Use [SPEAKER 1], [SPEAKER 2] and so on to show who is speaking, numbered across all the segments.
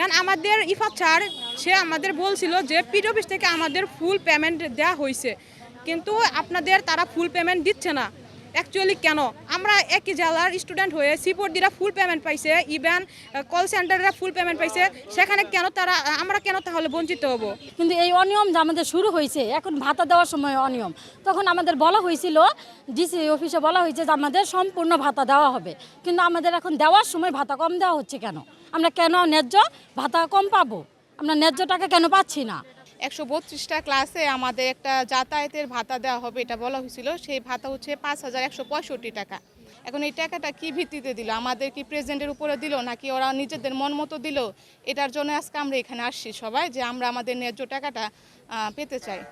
[SPEAKER 1] দেন আমাদের ইফাত স্যার সে আমাদের বলছিল যে পিডি অফিস থেকে আমাদের ফুল পেমেন্ট দেওয়া হয়েছে, কিন্তু আপনাদের তারা ফুল পেমেন্ট দিচ্ছে না। অ্যাকচুয়ালি কেন? আমরা একই জেলার স্টুডেন্ট হয়ে সিপোর্টরা ফুল পেমেন্ট পাইছে, ইভেন কল সেন্টাররা ফুল পেমেন্ট পাইছে, সেখানে কেন আমরা কেন তাহলে বঞ্চিত হব?
[SPEAKER 2] কিন্তু এই অনিয়ম যে আমাদের শুরু হয়েছে, এখন ভাতা দেওয়ার সময় অনিয়ম, তখন আমাদের বলা হয়েছিল, ডিসি অফিসে বলা হয়েছে যে আমাদের সম্পূর্ণ ভাতা দেওয়া হবে, কিন্তু আমাদের এখন দেওয়ার সময় ভাতা কম দেওয়া হচ্ছে কেন? আমরা কেন ন্যায্য ভাতা কম পাবো? আমরা ন্যায্য টাকা কেন পাচ্ছি না?
[SPEAKER 3] 132টা ক্লাসে আমাদের একটা যাতায়াতের ভাতা দেওয়া হবে, এটা বলা হয়েছিল। সেই ভাতা হচ্ছে 5,165 টাকা। এখন এই টাকাটা কি ভিত্তিতে দিল? আমাদের কি প্রেসিডেন্টের উপরে দিল, নাকি ওরা নিজেদের মন মতো দিল? এটার জন্য আজকে আমরা এখানে আসছি সবাই, যে আমরা আমাদের ন্যায্য টাকাটা পেতে চাই।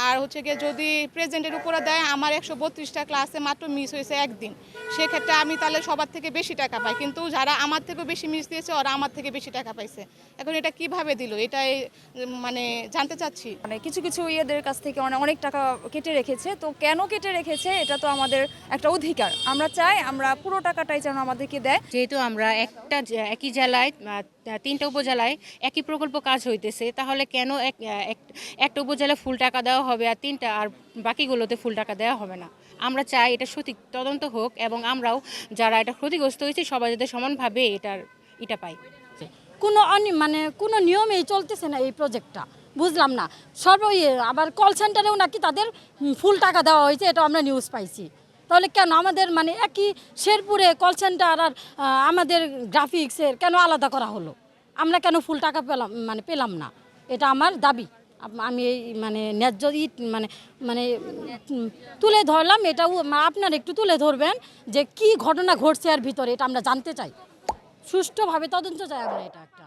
[SPEAKER 3] আর হচ্ছে গিয়ে যদি প্রেসিডেন্টের উপরে দেয়, আমার 132টা ক্লাসে মাত্র মিস হয়েছে একদিন, সেক্ষেত্রে আমি তাহলে সবার থেকে বেশি টাকা পাই, কিন্তু যারা আমার থেকেও বেশি মিস দিয়েছে ওরা আমার থেকে বেশি টাকা পাইছে। এখন এটা কিভাবে দিল, এটাই মানে জানতে চাচ্ছি।
[SPEAKER 4] মানে কিছু কিছু ইয়েদের কাছ থেকে অনেক টাকা কেটে রেখেছে, তো কেন কেটে রেখেছে এটা তো আমাদের একটা অধিকার। আমরা চাই আমরা পুরো টাকাটাই যেন আমাদেরকে দেয়।
[SPEAKER 5] যেহেতু আমরা একই জেলায় 3টা উপজেলায় একই প্রকল্প কাজ হইতেছে, তাহলে কেন একটা উপজেলায় ফুল টাকা দেওয়া হবে আর 3টা আর বাকিগুলোতে ফুল টাকা দেওয়া হবে না? আমরা চাই এটা সঠিক তদন্ত হোক, এবং আমরাও যারা এটা ক্ষতিগ্রস্ত হয়েছে সবাই যাতে সমানভাবে এটা পাই।
[SPEAKER 2] কোনো নিয়মেই চলতেছে না এই প্রজেক্টটা, বুঝলাম না। আবার কল সেন্টারেও নাকি তাদের ফুল টাকা দেওয়া হয়েছে, এটা আমরা নিউজ পাইছি। তাহলে কেন আমাদের একই শেরপুরে কল সেন্টার আর আমাদের গ্রাফিক্সের কেন আলাদা করা হলো? আমরা কেন ফুল টাকা পেলাম না? এটা আমার দাবি। আমি এই ন্যায্য তুলে ধরলাম, এটাও আপনারা একটু তুলে ধরবেন যে কি ঘটনা ঘটছে এর ভিতরে, এটা আমরা জানতে চাই। সুষ্ঠুভাবে তদন্ত চাই আমরা এটা একটা।